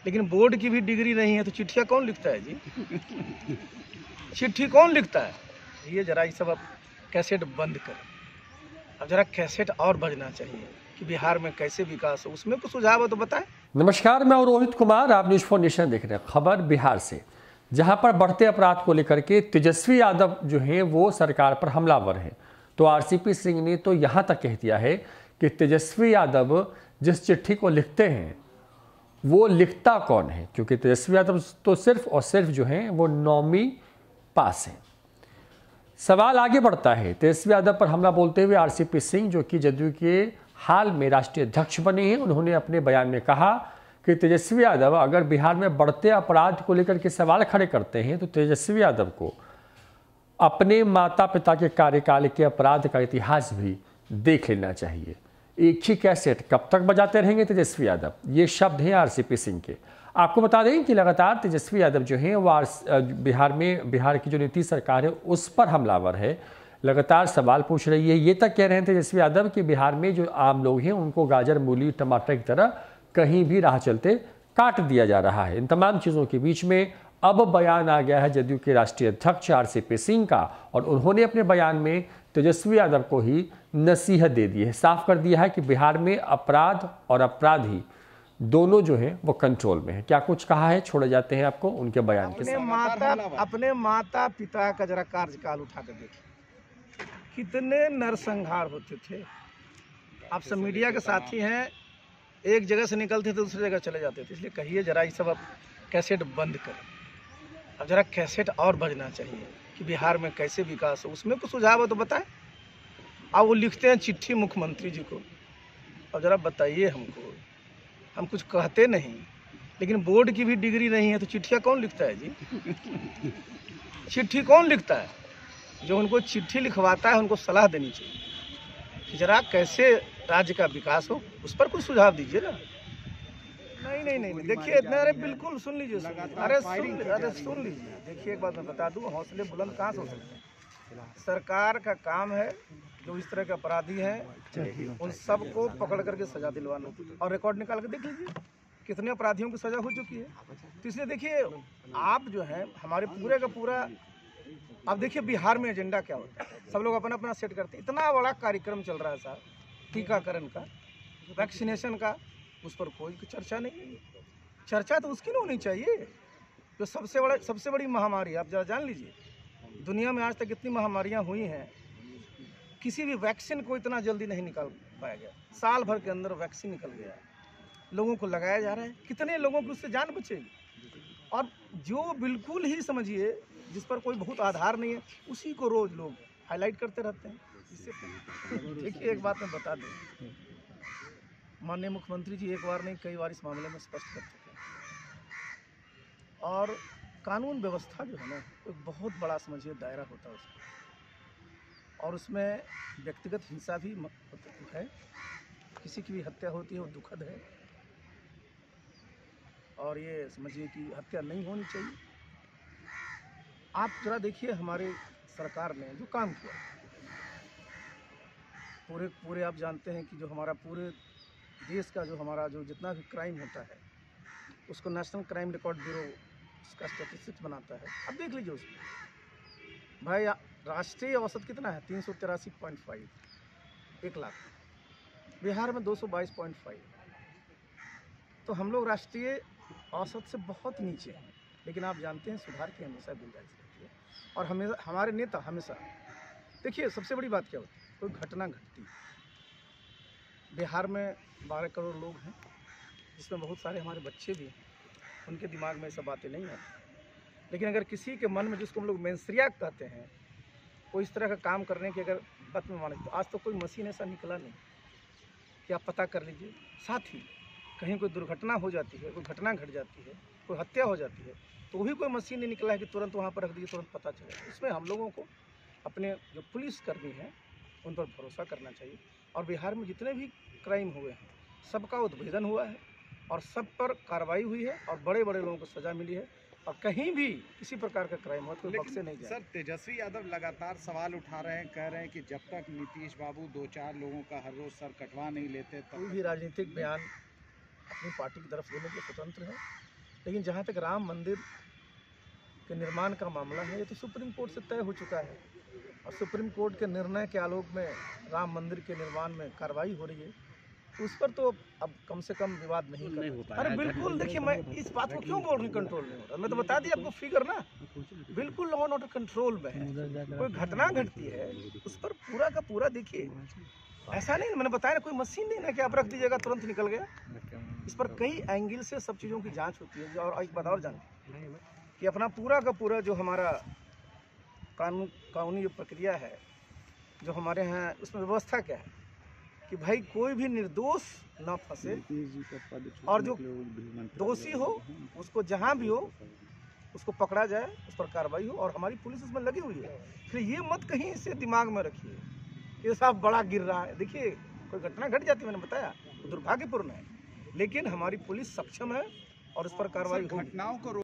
लेकिन बोर्ड की भी डिग्री नहीं है तो चिट्ठियाँ कौन लिखता है जी? चिट्ठी कौन लिखता है? ये जरा ये सब अब कैसेट बंद करें। अब जरा कैसेट और बजना चाहिए कि बिहार में कैसे विकास हो, उसमें कुछ सुझाव हो तो बताएं। नमस्कार, मैं हूं रोहित कुमार। आप न्यूज़ फॉर नेशन देख रहे हैं। खबर बिहार से, जहां पर बढ़ते अपराध को लेकर के तेजस्वी यादव जो हैं वो सरकार पर हमलावर हैं। तो आरसीपी सिंह ने तो यहां तक कह दिया है कि तेजस्वी यादव जिस चिट्ठी को लिखते हैं वो लिखता कौन है, क्योंकि तेजस्वी यादव तो सिर्फ और सिर्फ जो है वो 9वीं पास है। सवाल आगे बढ़ता है। तेजस्वी यादव पर हमला बोलते हुए आरसीपी सिंह, जो कि जदयू के हाल में राष्ट्रीय अध्यक्ष बने हैं, उन्होंने अपने बयान में कहा कि तेजस्वी यादव अगर बिहार में बढ़ते अपराध को लेकर के सवाल खड़े करते हैं तो तेजस्वी यादव को अपने माता पिता के कार्यकाल के अपराध का इतिहास भी देख लेना चाहिए। एक ही कैसेट कब तक बजाते रहेंगे तेजस्वी यादव? ये शब्द हैं आरसीपी सिंह के। आपको बता दें कि लगातार तेजस्वी यादव जो हैं वो बिहार की जो नीतीश सरकार है उस पर हमलावर है। लगातार सवाल पूछ रही है। ये तक कह रहे हैं तेजस्वी यादव कि बिहार में जो आम लोग हैं उनको गाजर, मूली, टमाटर की तरह कहीं भी राह चलते काट दिया जा रहा है। इन तमाम चीज़ों के बीच में अब बयान आ गया है जदयू के राष्ट्रीय अध्यक्ष आरसीपी सिंह का, और उन्होंने अपने बयान में तेजस्वी यादव को ही नसीहत दे दी है। साफ कर दिया है कि बिहार में अपराध और अपराधी दोनों जो है वो कंट्रोल में है। क्या कुछ कहा है, छोड़े जाते हैं आपको उनके बयान के साथ। अपने माता पिता का जरा कार्यकाल उठा कर देखिए, कितने नरसंहार होते थे। आप सब मीडिया के साथी हैं, एक जगह से निकलते थे दूसरी जगह चले जाते थे। इसलिए कहिए जरा ये सब अब कैसेट बंद करें। अब जरा कैसेट और बजना चाहिए कि बिहार में कैसे विकास हो, उसमें कुछ सुझाव हो तो बताएं। अब वो लिखते हैं चिट्ठी मुख्यमंत्री जी को। अब जरा बताइए हमको, हम कुछ कहते नहीं, लेकिन बोर्ड की भी डिग्री नहीं है तो चिट्ठियाँ कौन लिखता है जी? चिट्ठी कौन लिखता है? जो उनको चिट्ठी लिखवाता है उनको सलाह देनी चाहिए कि जरा कैसे राज्य का विकास हो, उस पर कुछ सुझाव दीजिए ना। नहीं, देखिए, अरे बिल्कुल सुन लीजिए, अरे सुन लीजिए। देखिए, एक बात मैं बता दूं, हौसले बुलंद कहाँ से हो सकते हैं? सरकार का काम है जो इस तरह के अपराधी हैं उन सबको पकड़ करके सजा दिलवाना, और रिकॉर्ड निकाल के देख लीजिए कितने अपराधियों की सजा हो चुकी है। तो इसलिए देखिए, आप जो है हमारे पूरे का पूरा, अब देखिए बिहार में एजेंडा क्या होता है, सब लोग अपना अपना सेट करते हैं। इतना बड़ा कार्यक्रम चल रहा है साहब, टीकाकरण का, वैक्सीनेशन का, उस पर कोई चर्चा नहीं है। चर्चा तो उसकी नहीं होनी चाहिए जो सबसे बड़ी महामारी। आप जरा जान लीजिए, दुनिया में आज तक इतनी महामारियां हुई हैं, किसी भी वैक्सीन को इतना जल्दी नहीं निकाल पाया गया। साल भर के अंदर वैक्सीन निकल गया, लोगों को लगाया जा रहा है। कितने लोगों की उससे जान बचेगी? और जो बिल्कुल ही समझिए जिस पर कोई बहुत आधार नहीं है, उसी को रोज लोग हाईलाइट करते रहते हैं। देखिए, एक बात मैं बता दूं, माननीय मुख्यमंत्री जी एक बार नहीं कई बार इस मामले में स्पष्ट कर चुके हैं। और कानून व्यवस्था जो है ना, एक बहुत बड़ा समझिए दायरा होता है उसका, और उसमें व्यक्तिगत हिंसा भी है। किसी की भी हत्या होती है वो दुखद है, और ये समझिए कि हत्या नहीं होनी चाहिए। आप जरा देखिए हमारे सरकार ने जो काम किया, पूरे आप जानते हैं कि जो हमारा पूरे देश का जो जितना भी क्राइम होता है उसको नेशनल क्राइम रिकॉर्ड ब्यूरो उसका स्टैटिस्टिक्स बनाता है। अब देख लीजिए उसमें भाई, राष्ट्रीय औसत कितना है? 383.5 1 लाख, बिहार में 222.5। तो हम लोग राष्ट्रीय औसत से बहुत नीचे हैं। लेकिन आप जानते हैं सुधार की हमेशा गुंजाइश रहती है, और हमारे नेता हमेशा, देखिए सबसे बड़ी बात क्या होती है, कोई घटना घटती है, बिहार में 12 करोड़ लोग हैं, जिसमें बहुत सारे हमारे बच्चे भी हैं, उनके दिमाग में ये सब बातें नहीं आती। लेकिन अगर किसी के मन में, जिसको हम लोग मेंसरिया कहते हैं, कोई इस तरह का काम करने की अगर बात में माने, तो आज तो कोई मशीन ऐसा निकला नहीं कि आप पता कर लीजिए। साथ ही कहीं कोई दुर्घटना हो जाती है, कोई घटना घट जाती है, कोई हत्या हो जाती है, तो भी कोई मशीन नहीं निकला है कि तुरंत वहाँ पर रख दीजिए, तुरंत पता चले। इसमें हम लोगों को अपने जो पुलिसकर्मी हैं उन पर भरोसा करना चाहिए। और बिहार में जितने भी क्राइम हुए हैं सबका उद्भेदन हुआ है, और सब पर कार्रवाई हुई है, और बड़े बड़े लोगों को सज़ा मिली है, और कहीं भी किसी प्रकार का क्राइम हो तो बख्शे नहीं जाए। सर, तेजस्वी यादव लगातार सवाल उठा रहे हैं, कह रहे हैं कि जब तक नीतीश बाबू 2-4 लोगों का हर रोज सर कटवा नहीं लेते, कोई भी राजनीतिक बयान अपनी पार्टी की तरफ देने के स्वतंत्र है। लेकिन जहाँ तक राम मंदिर के निर्माण का मामला है, ये तो सुप्रीम कोर्ट से तय हो चुका है और सुप्रीम कोर्ट के निर्णय के आलोक में राम मंदिर के निर्माण में कार्रवाई हो रही है। उस पर तो अब कम से कम विवाद नहीं कर। अरे बिल्कुल, देखिए मैं इस बात को क्यों बोल रही कंट्रोल नहीं हो रहा, मैं तो बता दी आपको फिगर ना, बिल्कुल लॉ एंड ऑर्डर कंट्रोल में है। कोई घटना घटती है उस पर पूरा का पूरा देखिए, ऐसा नहीं मैंने बताया ना, कोई मशीन नहीं ना कि आप रख दीजिएगा तुरंत निकल गया। इस पर कई एंगल से सब चीज़ों की जांच होती है। और एक बात और जानते कि अपना पूरा का पूरा जो हमारा कानूनी जो प्रक्रिया है, जो हमारे यहाँ उसमें व्यवस्था क्या है कि भाई कोई भी निर्दोष ना फंसे और जो दोषी हो उसको जहाँ भी हो उसको पकड़ा जाए, उस पर कार्रवाई हो और हमारी पुलिस उसमें लगी हुई है। फिर ये मत कहीं से दिमाग में रखिए ये साहब बड़ा गिर रहा है। देखिए कोई घटना घट जाती है, मैंने बताया दुर्भाग्यपूर्ण है, लेकिन हमारी पुलिस सक्षम है और उस पर कार्रवाई होगी। घटनाओं को